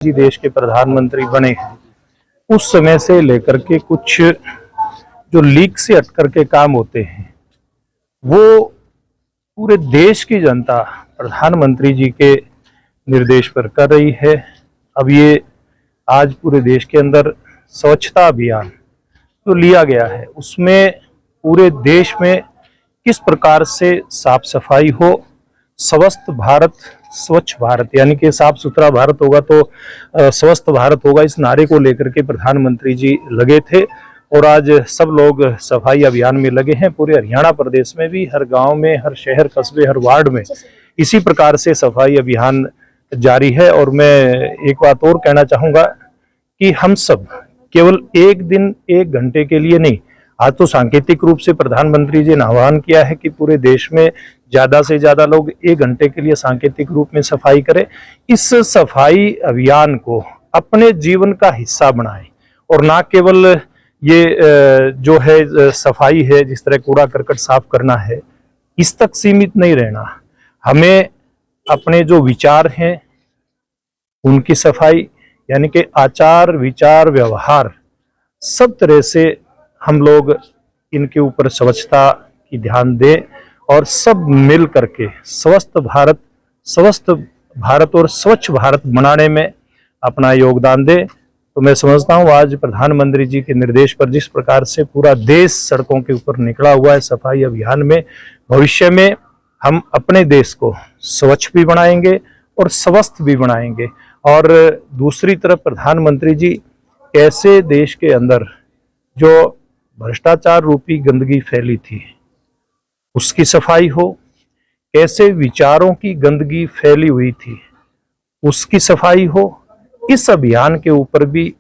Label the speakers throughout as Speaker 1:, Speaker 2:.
Speaker 1: जी देश के प्रधानमंत्री बने हैं उस समय से लेकर के कुछ जो लीक से हट करके काम होते हैं वो पूरे देश की जनता प्रधानमंत्री जी के निर्देश पर कर रही है। अब ये आज पूरे देश के अंदर स्वच्छता अभियान जो लिया गया है उसमें पूरे देश में किस प्रकार से साफ सफाई हो, स्वस्थ भारत स्वच्छ भारत यानी कि साफ सुथरा भारत होगा तो स्वस्थ भारत होगा, इस नारे को लेकर के प्रधानमंत्री जी लगे थे और आज सब लोग सफाई अभियान में लगे हैं। पूरे हरियाणा प्रदेश में भी हर गांव में, हर शहर कस्बे, हर वार्ड में इसी प्रकार से सफाई अभियान जारी है। और मैं एक बात और कहना चाहूँगा कि हम सब केवल एक दिन एक घंटे के लिए नहीं, आज तो सांकेतिक रूप से प्रधानमंत्री जी ने आह्वान किया है कि पूरे देश में ज्यादा से ज्यादा लोग एक घंटे के लिए सांकेतिक रूप में सफाई करें। इस सफाई अभियान को अपने जीवन का हिस्सा बनाएं और ना केवल ये जो है सफाई है, जिस तरह कूड़ा करकट साफ करना है, इस तक सीमित नहीं रहना। हमें अपने जो विचार हैं उनकी सफाई यानी कि आचार विचार व्यवहार सब तरह से हम लोग इनके ऊपर स्वच्छता की ध्यान दें और सब मिल करके स्वस्थ भारत और स्वच्छ भारत बनाने में अपना योगदान दें। तो मैं समझता हूँ आज प्रधानमंत्री जी के निर्देश पर जिस प्रकार से पूरा देश सड़कों के ऊपर निकला हुआ है सफाई अभियान में, भविष्य में हम अपने देश को स्वच्छ भी बनाएंगे और स्वस्थ भी बनाएंगे। और दूसरी तरफ प्रधानमंत्री जी कैसे देश के अंदर जो भ्रष्टाचार रूपी गंदगी फैली थी उसकी सफाई हो, कैसे विचारों की गंदगी फैली हुई थी उसकी सफाई हो, इस अभियान के ऊपर भी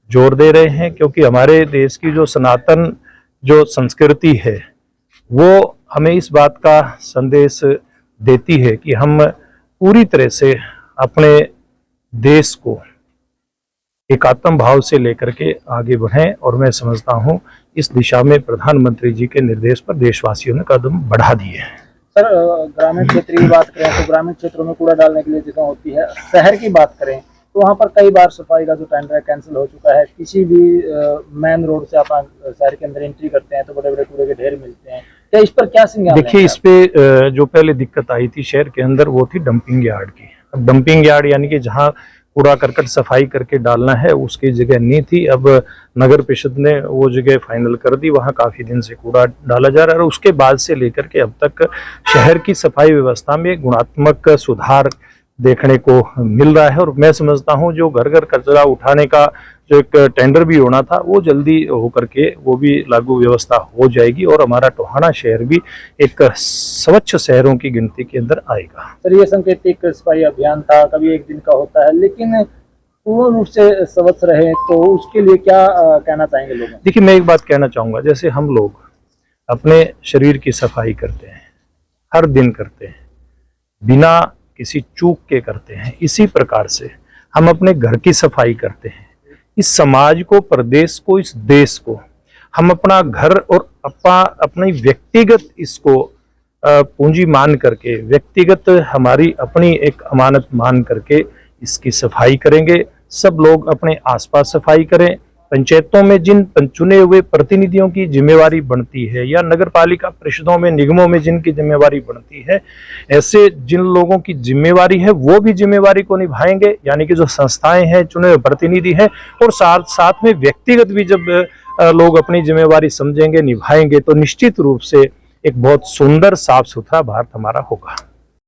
Speaker 1: जोर दे रहे हैं। क्योंकि हमारे देश की जो सनातन जो संस्कृति है वो हमें इस बात का संदेश देती है कि हम पूरी तरह से अपने देश को एकात्म भाव से लेकर के आगे बढ़ें। और मैं समझता हूं इस दिशा में प्रधानमंत्री जी के निर्देश पर देशवासियों ने कदम बढ़ा दिए हैं।
Speaker 2: सर, ग्रामीण क्षेत्र की बात करें तो ग्रामीण क्षेत्रों में कूड़ा डालने के लिए जगह होती है। शहर की बात करें तो वहाँ पर कई बार सफाई का जो टेंडर है कैंसिल हो चुका है। किसी भी मेन रोड से आप शहर के अंदर एंट्री करते हैं तो बड़े बड़े कूड़े के ढेर मिलते हैं। क्या इस पर क्या संज्ञान?
Speaker 1: देखिए, इस पे जो पहले दिक्कत आई थी शहर के अंदर वो थी डंपिंग यार्ड की। अब डंपिंग यार्ड यानी कि जहाँ कूड़ा करकट सफाई करके डालना है उसकी जगह नहीं थी। अब नगर परिषद ने वो जगह फाइनल कर दी, वहाँ काफी दिन से कूड़ा डाला जा रहा है। और उसके बाद से लेकर के अब तक शहर की सफाई व्यवस्था में गुणात्मक सुधार देखने को मिल रहा है। और मैं समझता हूँ जो घर घर कचरा उठाने का जो एक टेंडर भी होना था वो जल्दी होकर के वो भी लागू व्यवस्था हो जाएगी और हमारा टोहाना शहर भी एक स्वच्छ शहरों की गिनती के अंदर आएगा।
Speaker 2: सर, ये सांकेतिक सफाई अभियान था, कभी एक दिन का होता है, लेकिन पूर्ण रूप से स्वच्छ रहे तो उसके लिए क्या कहना चाहेंगे लोग?
Speaker 1: देखिए, मैं एक बात कहना चाहूँगा, जैसे हम लोग अपने शरीर की सफाई करते हैं, हर दिन करते हैं, बिना किसी चूक के करते हैं, इसी प्रकार से हम अपने घर की सफाई करते हैं। इस समाज को, प्रदेश को, इस देश को हम अपना घर और अपनी व्यक्तिगत इसको पूंजी मान करके, व्यक्तिगत हमारी अपनी एक अमानत मान करके इसकी सफाई करेंगे। सब लोग अपने आसपास सफाई करें। पंचायतों में जिन चुने हुए प्रतिनिधियों की जिम्मेवारी बनती है या नगर पालिका परिषदों में, निगमों में जिनकी जिम्मेवारी बनती है, ऐसे जिन लोगों की जिम्मेवारी है वो भी जिम्मेवारी को निभाएंगे। यानी कि जो संस्थाएं हैं, चुने हुए प्रतिनिधि हैं, और साथ में व्यक्तिगत भी जब लोग अपनी जिम्मेवारी समझेंगे, निभाएंगे, तो निश्चित रूप से एक बहुत सुंदर साफ सुथरा भारत हमारा होगा।